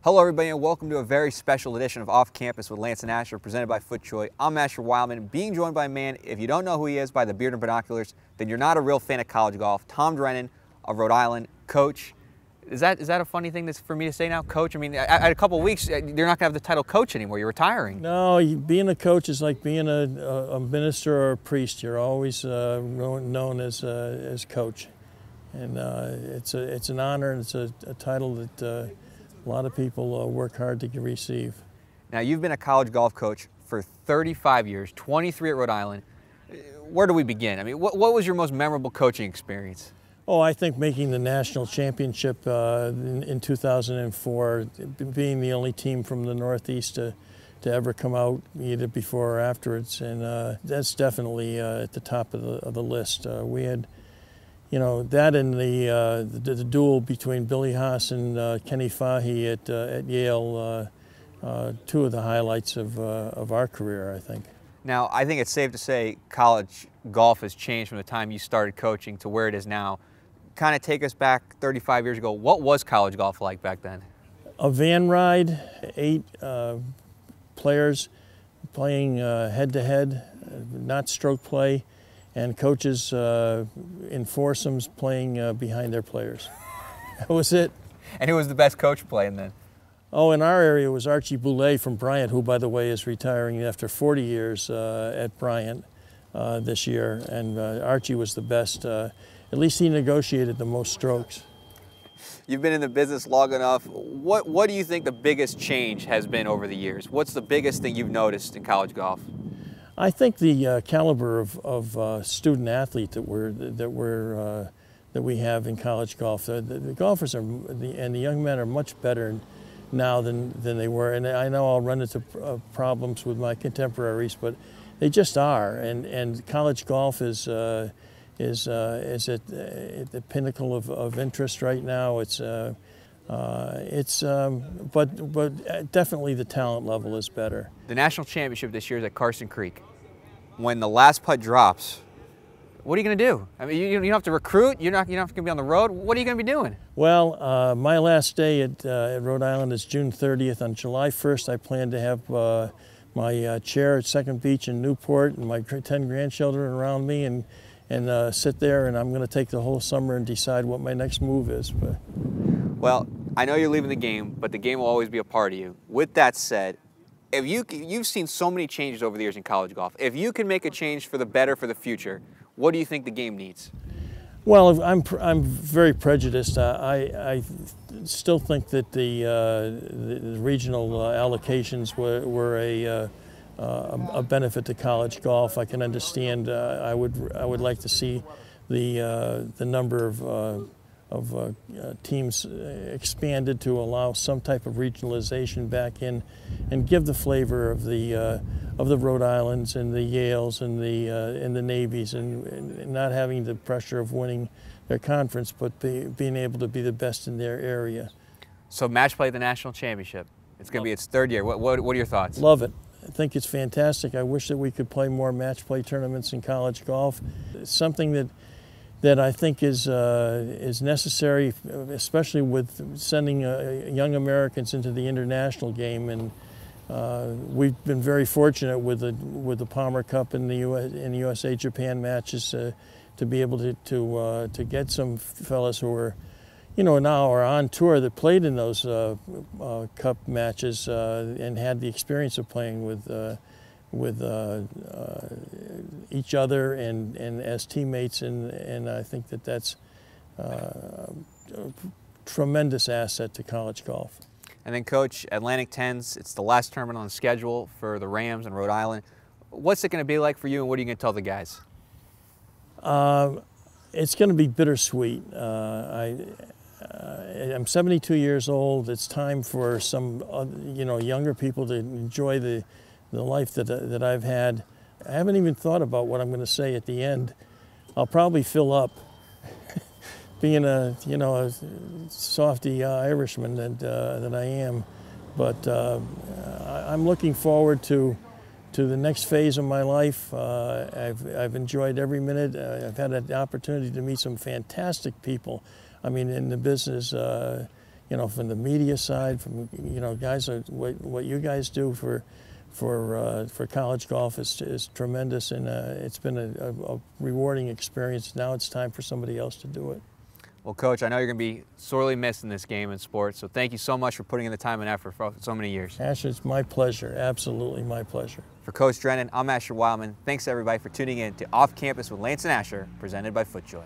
Hello everybody and welcome to a very special edition of Off Campus with Lance and Asher presented by FootJoy. I'm Asher Wildman, being joined by a man, if you don't know who he is by the beard and binoculars, then you're not a real fan of college golf. Tom Drennan of Rhode Island, coach. Is that a funny thing that's for me to say now, coach? I mean, at a couple of weeks, you're not going to have the title coach anymore. You're retiring. No, being a coach is like being a minister or a priest. You're always known as coach. And it's an honor, and it's a title that a lot of people work hard to receive. Now, you've been a college golf coach for 35 years, 23 at Rhode Island. Where do we begin? I mean, what was your most memorable coaching experience? Oh, I think making the national championship in 2004, being the only team from the Northeast to ever come out either before or afterwards, and that's definitely at the top of the list. We had, you know, that and the duel between Billy Haas and Kenny Fahey at Yale, two of the highlights of our career, I think. Now, I think it's safe to say college golf has changed from the time you started coaching to where it is now. Kind of take us back 35 years ago. What was college golf like back then? A van ride, 8 players playing head-to-head, not stroke play, and coaches in foursomes playing behind their players. That was it. And who was the best coach playing then? Oh, in our area was Archie Boulay from Bryant, who, by the way, is retiring after 40 years at Bryant this year. And Archie was the best. At least he negotiated the most strokes. You've been in the business long enough. What do you think the biggest change has been over the years? What's the biggest thing you've noticed in college golf? I think the caliber of student athlete that we have in college golf. The golfers and the young men are much better now than they were. And I know I'll run into problems with my contemporaries, but they just are. And college golf is at the pinnacle of interest right now. But definitely the talent level is better. The national championship this year is at Carson Creek. When the last putt drops, what are you going to do? I mean, you don't have to recruit. You're not going to be on the road. What are you going to be doing? Well, my last day at Rhode Island is June 30th. On July 1st, I plan to have my chair at Second Beach in Newport and my 10 grandchildren around me and sit there, and I'm going to take the whole summer and decide what my next move is. But. Well, I know you're leaving the game, but the game will always be a part of you. With that said, if you've seen so many changes over the years in college golf. If you can make a change for the better for the future, what do you think the game needs? Well, I'm very prejudiced. I still think that the regional allocations were a benefit to college golf. I can understand. I would like to see the number of teams expanded to allow some type of regionalization back in, and give the flavor of the Rhode Islands and the Yales and the Navies, and not having the pressure of winning their conference, but being able to be the best in their area. So match play at the national championship. It's going to be its 3rd year. What are your thoughts? Love it. I think it's fantastic. I wish that we could play more match play tournaments in college golf. It's something that I think is necessary, especially with sending young Americans into the international game. And we've been very fortunate with the Palmer Cup and the USA-Japan matches to be able to get some fellas who are, you know, now are on tour that played in those cup matches and had the experience of playing with each other and as teammates, and I think that's a tremendous asset to college golf. And then, Coach, Atlantic 10s, it's the last tournament on the schedule for the Rams in Rhode Island. What's it going to be like for you, and what are you going to tell the guys? It's going to be bittersweet. I'm 72 years old. It's time for some, younger people to enjoy the life that I've had. I haven't even thought about what I'm going to say at the end. I'll probably fill up, being a softy Irishman that I am. But I'm looking forward to the next phase of my life. I've enjoyed every minute. I've had an opportunity to meet some fantastic people. I mean, in the business, you know, from the media side, from, you know, guys, what you guys do for college golf is tremendous, and it's been a rewarding experience. Now it's time for somebody else to do it. Well, Coach, I know you're going to be sorely missed in this game and sport, so thank you so much for putting in the time and effort for so many years. Asher, it's my pleasure, absolutely my pleasure. For Coach Drennan, I'm Asher Wildman. Thanks everybody for tuning in to Off Campus with Lance and Asher, presented by FootJoy.